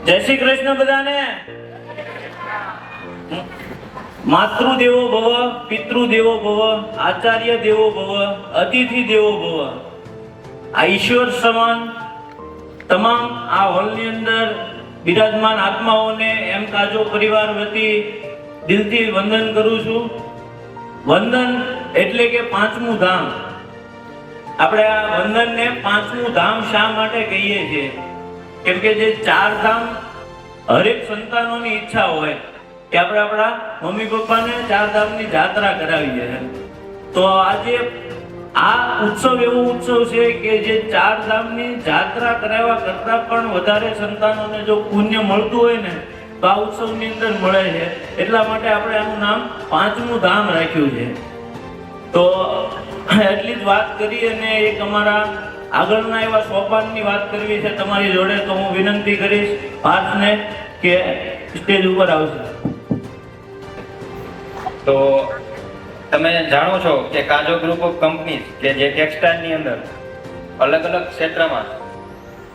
જય શ્રી કૃષ્ણ બધાને. માતૃદેવો ભવ, પિતૃદેવો ભવ, આચાર્ય દેવો ભવ, અતિથિ દેવો ભવ. આ ઈશ્વર સમાન તમામ આ હોલની અંદર બિરાજમાન આત્માઓને એમ કાજો પરિવાર વતી દિલથી વંદન કરું છું. વંદન એટલે કે પાંચમું ધામ. આપણે આ વંદનને પાંચમું ધામ શા માટે કહીએ છીએ? કેમ કે જે ચાર ધામ હરેક સંતાનોની ઈચ્છા હોય કે આપણે આપણા મમ્મી પપ્પાને ચાર ધામની જાત્રા કરાવીએ. તો આજે આ ઉત્સવ એવો ઉત્સવ છે કે જે ચાર ધામની જાત્રા કરાવવા કરતા પણ વધારે સંતાનોને જો પુણ્ય મળતું હોય ને તો આ ઉત્સવની અંદર મળે છે. એટલા માટે આપણે આનું નામ પાંચમું ધામ રાખ્યું છે. તો એટલી જ વાત કરી અને એક અમારા આગળના એવા સોપાનની વાત કરવી છે તમારી જોડે. તો હું વિનંતી કરીશ પાર્થને કે સ્ટેજ ઉપર આવશે. તો તમે જાણો છો કે કાજો ગ્રુપ ઓફ કંપનીઝ કે જે ટેક્સટાઇલની અંદર અલગ અલગ ક્ષેત્રમાં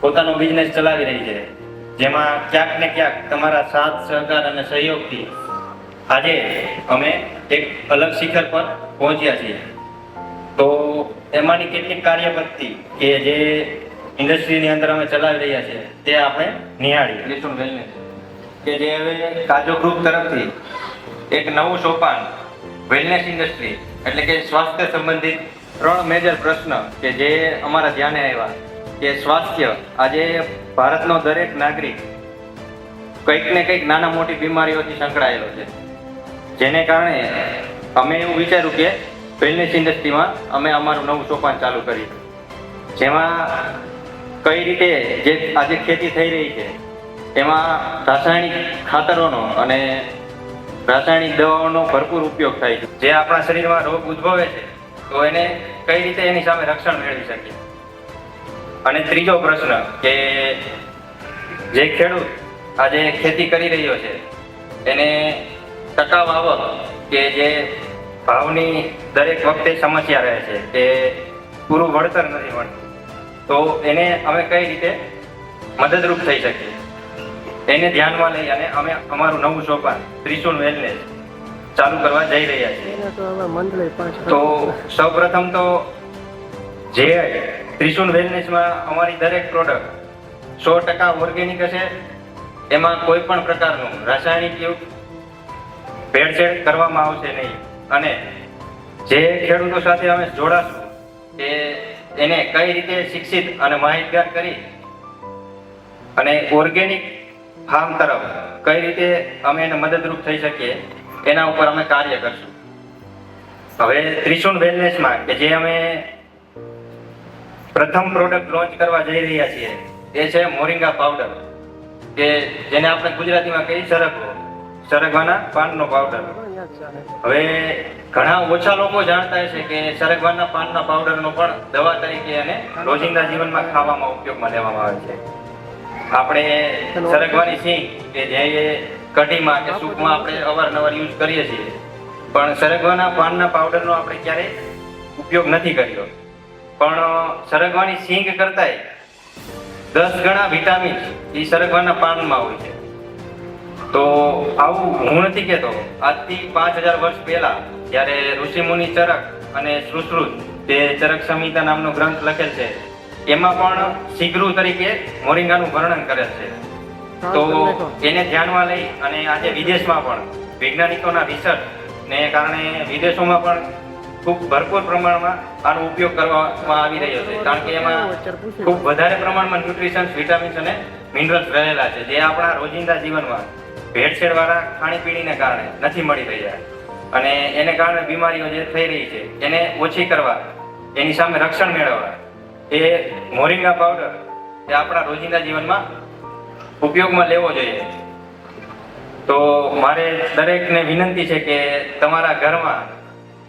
પોતાનો બિઝનેસ ચલાવી રહી છે, જેમાં ક્યાંક ને ક્યાંક તમારા સાથ સહકાર અને સહયોગથી આજે અમે એક અલગ શિખર પર પહોંચ્યા છીએ. તો એમાંની કેટલીક કાર્યપદ્ધતિ કે જે ઇન્ડસ્ટ્રીની અંદર અમે ચલાવી રહ્યા છીએ તે આપણે નિહાળી ત્રિશુલ વેલનેસ કે જે હવે કાજો ગ્રુપ તરફથી એક નવું સોપાન વેલનેસ ઇન્ડસ્ટ્રી એટલે કે સ્વાસ્થ્ય સંબંધિત 3 મેજર પ્રશ્ન કે જે અમારા ધ્યાને આવ્યા કે સ્વાસ્થ્ય આજે ભારતનો દરેક નાગરિક કંઈક ને કંઈક નાના મોટી બીમારીઓથી સંકળાયેલો છે, જેને કારણે અમે એવું વિચાર્યું કે વેલનેસ ઇન્ડસ્ટ્રીમાં અમે અમારું નવું સોપાન ચાલુ કર્યું, જેમાં કઈ રીતે જે આજે ખેતી થઈ રહી છે એમાં રાસાયણિક ખાતરોનો અને રાસાયણિક દવાઓનો ભરપૂર ઉપયોગ થાય છે, જે આપણા શરીરમાં રોગ ઉદ્ભવે છે તો એને કઈ રીતે એની સામે રક્ષણ મેળવી શકીએ. અને ત્રીજો પ્રશ્ન કે જે ખેડૂત આજે ખેતી કરી રહ્યો છે એને ટકાઉ આવક કે જે ભાવની દરેક વખતે સમસ્યા રહે છે કે પૂરું વળતર નથી મળતું, તો એને અમે કઈ રીતે મદદરૂપ થઈ શકીએ એને ધ્યાનમાં લઈ અને અમે અમારું નવું સોપાન ત્રિશુલ વેલનેસ ચાલુ કરવા જઈ રહ્યા છીએ. તો સૌપ્રથમ તો જે ત્રિશુલ વેલનેસમાં અમારી દરેક પ્રોડક્ટ 100% ઓર્ગેનિક હશે. એમાં કોઈ પણ પ્રકારનું રાસાયણિક યુક્ત ભેળસેળ કરવામાં આવશે નહીં. અને જે ખેડૂતો સાથે અમે જોડાશું કે એને કઈ રીતે શિક્ષિત અને માહિતગાર કરી અને ઓર્ગેનિક ફાર્મ તરફ કઈ રીતે અમે એને મદદરૂપ થઈ શકીએ એના ઉપર અમે કાર્ય કરશું. હવે ત્રિશુલ વેલનેસમાં કે જે અમે પ્રથમ પ્રોડક્ટ લોન્ચ કરવા જઈ રહ્યા છીએ એ છે મોરિંગા પાવડર, કે જેને આપણે ગુજરાતીમાં કહીએ સરગવાના પાનનો પાવડર. હવે ઘણા ઓછા લોકો જાણતા હશે કે સરગવાના પાનના પાવડરનો પણ દવા તરીકે અને રોજિંદા જીવનમાં ખાવામાં ઉપયોગમાં લેવામાં આવે છે. આપણે સરગવાની સિંગ કે જે કઢીમાં કે સૂપમાં આપણે અવારનવાર યુઝ કરીએ છીએ, પણ સરગવાના પાનના પાવડરનો આપણે ક્યારેય ઉપયોગ નથી કર્યો. પણ સરગવાની સિંગ કરતાંય 10 ગણા વિટામિન્સ એ સરગવાના પાનમાં હોય છે. તો આવું હું નથી કહેતો, આજથી 5000 વર્ષ પહેલા જ્યારે ઋષિમુનિ ચરક અને સુશ્રુત જે ચરક સંહિતા નામનો ગ્રંથ લખેલ છે એમાં પણ શીઘ્રુ તરીકે મોરિંગાનું વર્ણન કરેલ છે. તો એને ધ્યાનમાં લઈ અને આજે વિદેશમાં પણ વૈજ્ઞાનિકોના રિસર્ચ ને કારણે વિદેશોમાં પણ ખૂબ ભરપૂર પ્રમાણમાં આનો ઉપયોગ કરવામાં આવી રહ્યો છે, કારણ કે એમાં ખૂબ વધારે પ્રમાણમાં ન્યુટ્રિશન્સ, વિટામિન્સ અને મિનરલ્સ રહેલા છે, જે આપણા રોજિંદા જીવનમાં ભેળસેળવાળા ખાણીપીણીને કારણે નથી મળી રહ્યા. અને એને કારણે બીમારીઓ જે થઈ રહી છે એને ઓછી કરવા, એની સામે રક્ષણ મેળવવા એ મોરિંગા પાવડર એ આપણા રોજિંદા જીવનમાં ઉપયોગમાં લેવો જોઈએ. તો મારે દરેકને વિનંતી છે કે તમારા ઘરમાં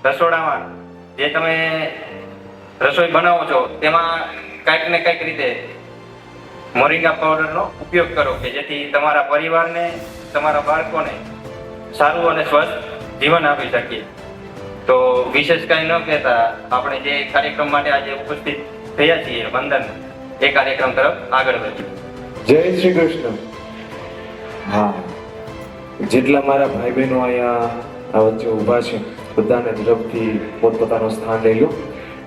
રસોડામાં જે તમે રસોઈ બનાવો છો તેમાં કંઈક ને કંઈક રીતે મોરિંગા પાવડરનો ઉપયોગ કરો કે જેથી તમારા પરિવારને, તમારા બાળકોને સારું અને સ્વસ્થ જીવન આપી શકીએ. તો વિશેષ કંઈ ન કહેતા આપણે જે કાર્યક્રમ માટે આજે ઉપસ્થિત થયા છીએ વંદન એ કાર્યક્રમ તરફ આગળ વધીએ. જય શ્રી કૃષ્ણ. હા, જેટલા મારા ભાઈ બહેનો અહીંયા આ વચ્ચે ઊભા છે બધાને ઝડપથી પોતપોતાનું સ્થાન લઈ લો.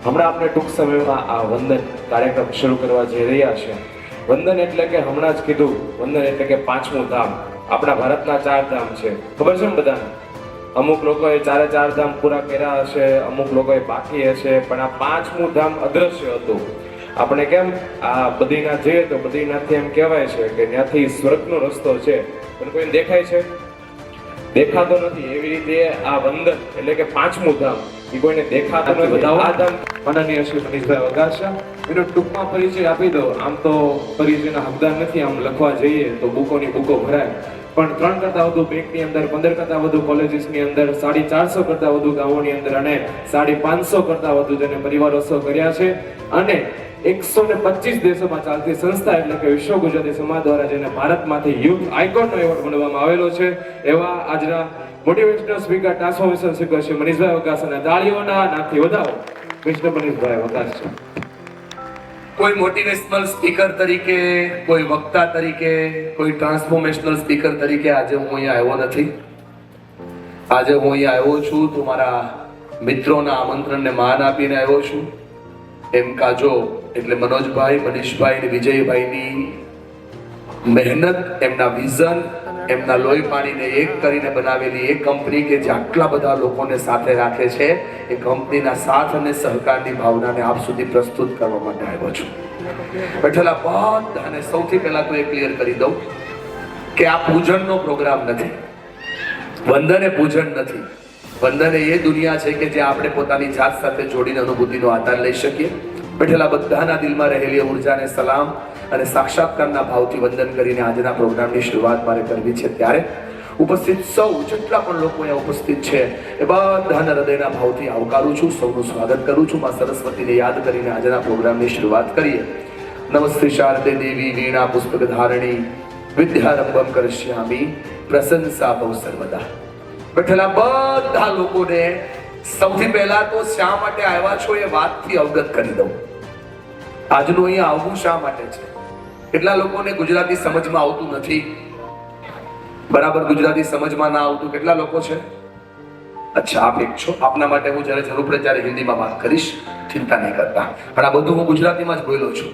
હમણાં આપણે ટૂંક સમયમાં આ વંદન કાર્યક્રમ શરૂ કરવા જઈ રહ્યા છે. વંદન એટલે કે હમણાં જ કીધું, વંદન એટલે કે પાંચમું ધામ. આપણા ભારતના 4 ધામ છે, ખબર છે ને બધાને? અમુક લોકોએ 4 ધામ પૂરા કર્યા હશે, અમુક લોકોએ બાકી હશે, પણ આ પાંચમું ધામ અદ્રશ્ય હતું. આપણે કેમ આ બદ્રીનાથ જઈએ તો બદ્રીનાથથી એમ કહેવાય છે કે ત્યાંથી સ્વર્ગનો રસ્તો છે, પણ કોઈને દેખાય છે? દેખાતો નથી. એવી રીતે આ વંદન એટલે કે પાંચમું ધામ એ કોઈને દેખાતું નથી. આ ધામ માનનીય શ્રી મનીષભાઈ વગાસા, એનો ટૂંકમાં પરિચય આપી દો. આમ તો પરિચયના હકદાર નથી, આમ લખવા જઈએ તો બુકોની બુકો ભરાય, પણ 3 કરતા વધુ બેંકની અંદર, 15 કરતા વધુ કોલેજીસની અંદર, 450 કરતા વધુ ગામોની અંદર અને 550 કરતા વધુ જેને પરિવારોત્સવ કર્યા છે અને 125 દેશોમાં ચાલતી સંસ્થા એટલે કે વિશ્વ ગુજરાતી સમાજ દ્વારા જેને ભારતમાંથી યુથ આઇકોનનો એવોર્ડ મળવામાં આવેલો છે, એવા આજના motivational speaker, transformation speaker Shri Manishbhai વગાસને તાળીઓના નાદથી વધાવો. મિસ્ટર મનીષભાઈ વગાસ છે. કોઈ મોટિવેશનલ સ્પીકર તરીકે, કોઈ વક્તા તરીકે, કોઈ ટ્રાન્સફોર્મેશનલ સ્પીકર તરીકે આજે હું અહીંયા આવ્યો નથી. આજે હું અહીંયા આવ્યો છું તો મારા મિત્રોના આમંત્રણને માન આપીને આવ્યો છું. એમ કાજો એટલે મનોજભાઈ, મનીષભાઈ અને વિજયભાઈની મહેનત, એમના વિઝન, એમના લોહી પાણીને એક કરીને બનાવેલી એક કંપની કે જે આટલા બધા લોકોને સાથે રાખે છે, એ કંપનીના સાથ અને સહકારની ભાવનાને આપ સુધી પ્રસ્તુત કરવા માટે આવ્યો છું. બેઠેલા બધાને સૌથી પહેલા તો એ ક્લિયર કરી દઉં કે આ પૂજનનો પ્રોગ્રામ નથી. વંદન એ પૂજન નથી. વંદન એ દુનિયા છે કે જે આપણે પોતાની જાત સાથે જોડીને અનુભૂતિનો આધાર લઈ શકીએ. બેઠેલા બધાના દિલમાં રહેલી ઉર્જાને સલામ અને સાક્ષાત્કારના ભાવથી વંદન કરીને આજના પ્રોગ્રામની શરૂઆત મારે કરવી છે. ત્યારે ઉપસ્થિત સૌ જેટલા પણ લોકો અહીંયા ઉપસ્થિત છે એ બધાના હૃદયના ભાવથી આવકારું છું, સૌનું સ્વાગત કરું છું. માં સરસ્વતીને યાદ કરીને આજના પ્રોગ્રામની શરૂઆત કરીએ. નમસ્તે શારદે દેવી વીણા પુસ્તક ધારણી વિદ્યારંભમ કરશ્યામી પ્રશંસા બહુ સર્વદા. બેઠેલા બધા લોકોને સૌથી પહેલા તો શા માટે આવ્યા છો એ વાતથી અવગત કરી દઉં. આજનું અહીંયા આવવું શા માટે છે? કેટલા લોકોને ગુજરાતી સમજમાં આવતું નથી, બરાબર ગુજરાતી સમજમાં ના આવતું કેટલા લોકો છે? અચ્છા, આપ એક છો. આપના માટે હું જ્યારે જરૂર પડે ત્યારે હિન્દીમાં વાત કરીશ, ચિંતા નહીં કરતા, પણ આ બધું હું ગુજરાતીમાં જ બોલ્યો છું.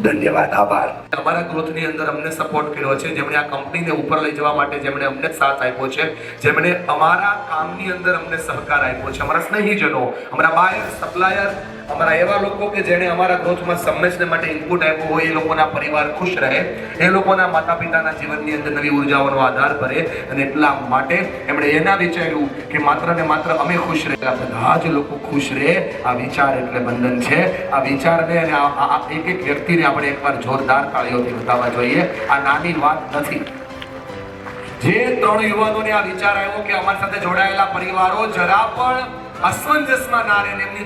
ધન્યવાદ, આભાર. અમારા ગ્રોથની અંદર અમને સપોર્ટ કર્યો છે, જેમણે આ કંપનીને ઉપર લઈ જવા માટે જેમણે અમને સાથ આપ્યો છે, જેમણે અમારા કામની અંદર અમને સહકાર આપ્યો છે, અમારા સ્નેહીજનો, અમારા બાયર, સપ્લાયર, અમારા એવા લોકો કે જેણે અમારા ગ્રોથમાં સંમેશને માટે ઇનપુટ આપ્યો હોય, એ લોકોના પરિવાર ખુશ રહે, એ લોકોના માતા પિતાના જીવનની અંદર નવી ઉર્જાઓનો આધાર ભરે, અને એટલા માટે એમણે એના વિચાર્યું કે માત્ર ને માત્ર અમે ખુશ રહેલા, બધા જ લોકો ખુશ રહે. આ વિચાર એટલે બંધન છે. આ વિચારને અને આ એક એક વ્યક્તિને આપણે એકવાર જોરદાર તાળીઓથી બતાવવા જોઈએ. આ નાની વાત નથી. જે 3 યુવાનોને આ વિચાર આવ્યો કે અમારી સાથે જોડાયેલા પરિવારો જરા પણ અસમંજસમાં ના રહે, એમની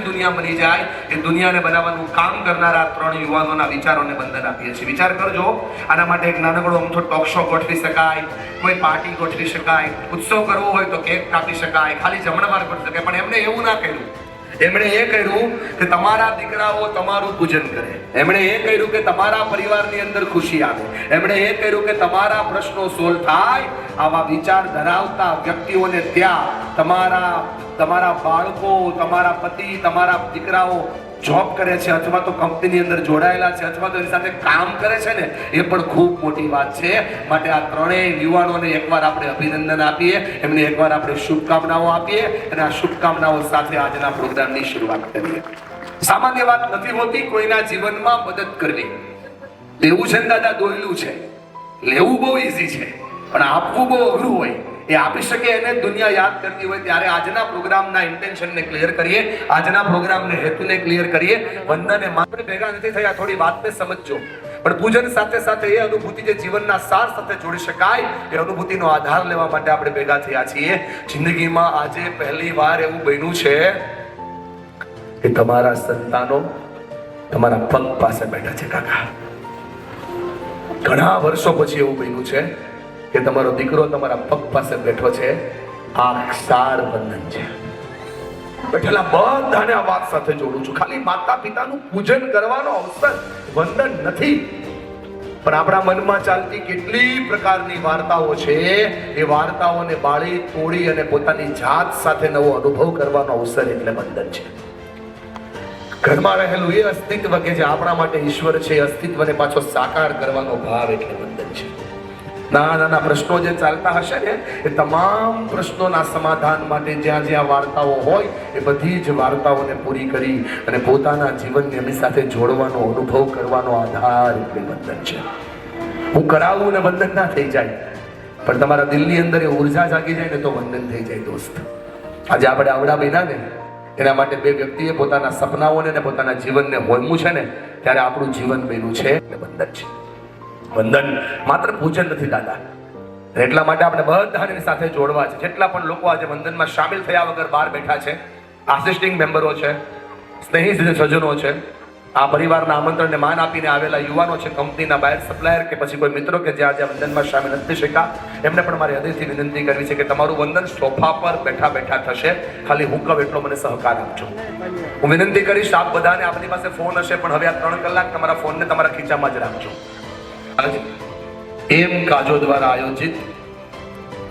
દુનિયા બની જાય, એ દુનિયાને બનાવવાનું કામ કરનારા 3 યુવાનોના વિચારોને બંધન આપીએ છીએ. વિચાર કરજો, આના માટે એક નાનકડો અમથો ટોક શો ગોઠવી શકાય, કોઈ પાર્ટી ગોઠવી શકાય, ઉત્સવ કરવો હોય તો કેક કાપી શકાય, ખાલી જમણવાર કરી શકાય, પણ એમણે એવું ના કર્યું. એમણે એ કહ્યું કે તમારા દીકરાઓ તમારું પૂજન કરે. એમણે એ કહ્યું કે તમારા પરિવારની અંદર ખુશી આવે. એમણે એ કહ્યું કે તમારા પ્રશ્નો સોલ્વ થાય. આવા વિચાર ધરાવતા વ્યક્તિઓને ત્યાં તમારા બાળકો, તમારા પતિ, તમારા દીકરાઓ જોબ કરે છે અથવા તો કંપનીની અંદર જોડાયેલા છે અથવા તો એની સાથે કામ કરે છે ને, એ પણ ખૂબ મોટી વાત છે. માટે આ 3 યુવાનોને એકવાર આપણે અભિનંદન આપીએ, એમને એકવાર આપણે શુભકામનાઓ આપીએ અને આ શુભકામનાઓ સાથે આજના પ્રોગ્રામની શરૂઆત કરીએ. સામાન્ય વાત નથી હોતી કોઈના જીવનમાં મદદ કરવી. લેવું છે ને દાદા, દોયલું છે. લેવું બહુ ઈઝી છે, પણ આપવું બહુ અઘરું હોય. એ આપી શકે એને દુનિયા યાદ કરતી હોય. ત્યારે આજના પ્રોગ્રામના ઇન્ટેન્શનને ક્લિયર કરીએ, આજના પ્રોગ્રામને હેતુને ક્લિયર કરીએ. વંદને માત્ર ભેગા નથી થયા, થોડી વાતને સમજજો, પણ પૂજન સાથે સાથે એ અનુભૂતિ જે જીવનના સાર સાથે જોડી શકાય, એ અનુભૂતિનો આધાર લેવા માટે આપણે ભેગા થયા છીએ. જિંદગીમાં આજે પહેલી વાર એવું બન્યું છે કે તમારા સંતાનો તમારા પગ પાસે બેઠા છે. કાકા, ઘણા વર્ષો પછી એવું બન્યું છે કે તમારો દીકરો તમારા પગ પાસે બેઠો છે. આ સાર બંધન છે. બેઠેલા બધાને આ વાત સાથે જોડું છું. ખાલી માતા પિતાનું પૂજન કરવાનો અવસર વંદન નથી. પણ આપણા મનમાં ચાલતી કેટલી પ્રકારની વાર્તાઓ છે, એ વાર્તાઓને બાળી તોડી અને પોતાની જાત સાથે નવો અનુભવ કરવાનો અવસર એટલે વંદન છે. ઘરમાં રહેલું એ અસ્તિત્વ કે જે આપણા માટે ઈશ્વર છે, અસ્તિત્વને પાછો સાકાર કરવાનો ભાવ એટલે વંદન છે. નાના નાના પ્રશ્નો જે ચાલતા હશે ને, એ તમામ પ્રશ્નોના સમાધાન માટે જ્યાં જ્યાં વાર્તાઓ હોય એ બધી જ વાર્તાઓને પૂરી કરી અને પોતાના જીવનને એમની સાથે જોડવાનો અનુભવ કરવાનો આધાર એટલે વંદન છે. હું કરાવું ને વંદન ના થઈ જાય, પણ તમારા દિલની અંદર એ ઉર્જા જાગી જાય ને તો વંદન થઈ જાય. દોસ્ત, આજે આપણે આવડા બન્યા ને એના માટે બે વ્યક્તિએ પોતાના સપનાઓને અને પોતાના જીવનને હોમવું છે ને, ત્યારે આપણું જીવન બન્યું છે એટલે વંદન છે. વંદન માત્ર પૂજન નથી દાદા, એટલા માટે આપણે બધાની સાથે જોડવા છે. જેટલા પણ લોકો આજે વંદનમાં સામેલ થયા વગર બહાર બેઠા છે, આસિસ્ટિંગ મેમ્બરો છે, સ્નેહી સજ્જનો છે, આ પરિવારના આમંત્રણને માન આપીને આવેલા યુવાનો છે, કંપનીના બાયર સપ્લાયર કે પછી કોઈ મિત્રો કે જે આજે વંદનમાં સામેલ નથી શક્યા, એમને પણ મારી હૃદયથી વિનંતી કરવી છે કે તમારું વંદન સોફા પર બેઠા બેઠા થશે. ખાલી હું કહું એટલો મને સહકાર આપજો. હું વિનંતી કરીશ આપ બધાને, આપણી પાસે ફોન હશે પણ હવે આ 3 કલાક તમારા ફોનને તમારા ખીચામાં જ રાખજો. એમ કાજો દ્વારા આયોજિત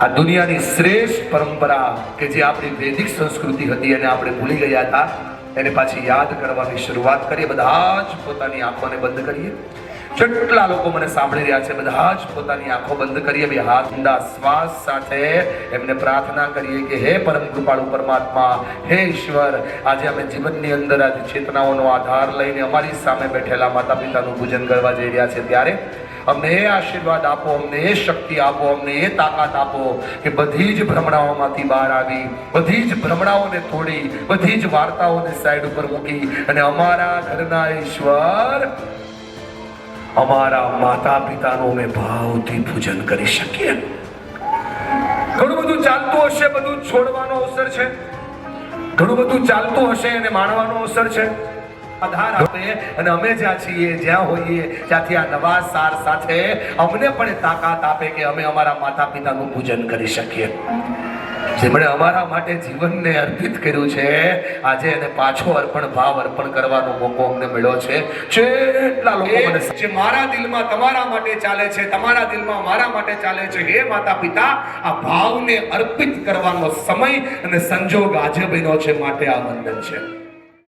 આ દુનિયાની શ્રેષ્ઠ પરંપરા કે જે આપણી વૈદિક સંસ્કૃતિ હતી અને આપણે ભૂલી ગયા હતા, એને પાછી યાદ કરવાની શરૂઆત કરીએ. બધા જ પોતાની આંખોને બંધ કરીએ. જેટલા લોકો મને સાંભળી રહ્યા છે બધા જ પોતાની આંખો બંધ કરીએ. બે હાથ ઊંડા શ્વાસ સાથે એમને પ્રાર્થના કરીએ કે હે પરમ કૃપાળુ પરમાત્મા, હે ઈશ્વર, આજે અમે જીવનની અંદર આજે ચેતનાઓનો આધાર લઈને અમારી સામે બેઠેલા માતા પિતાનું પૂજન કરવા જઈ રહ્યા છે, ત્યારે અમને એ આશીર્વાદ આપો, અમને એ શક્તિ આપો, અમને એ તાકાત આપો કે બધી જ ભ્રમણાઓમાંથી બહાર આવી, બધી જ ભ્રમણાઓને તોડી, બધી જ વાર્તાઓને સાઈડ ઉપર મૂકી અને અમારા ઘરના ઈશ્વર, અમારા માતા પિતાનું અમે ભાવથી પૂજન કરી શકીએ. ઘણું બધું ચાલતું હશે, બધું છોડવાનો અવસર છે. ઘણું બધું ચાલતું હશે અને માણવાનો અવસર છે. આધાર આપે અને અમે જ્યાં છીએ, જ્યાં હોઈએ ત્યાંથી આ નવા સાર સાથે અમને પણ તાકાત આપે કે અમે અમારા માતા પિતાનું પૂજન કરી શકીએ. જેમણે અમારા માટે જીવનને અર્પિત કર્યું છે, આજે એને પાછો અર્પણ ભાવ અર્પણ કરવાનો મોકો અમને મળ્યો છે. જેટલા લોકો મને જે મારા દિલમાં તમારા માટે ચાલે છે, તમારા દિલમાં મારા માટે ચાલે છે, હે માતા પિતા, આ ભાવને અર્પિત કરવાનો સમય અને સંજોગ આજે બન્યો છે, માટે આ વંદન છે.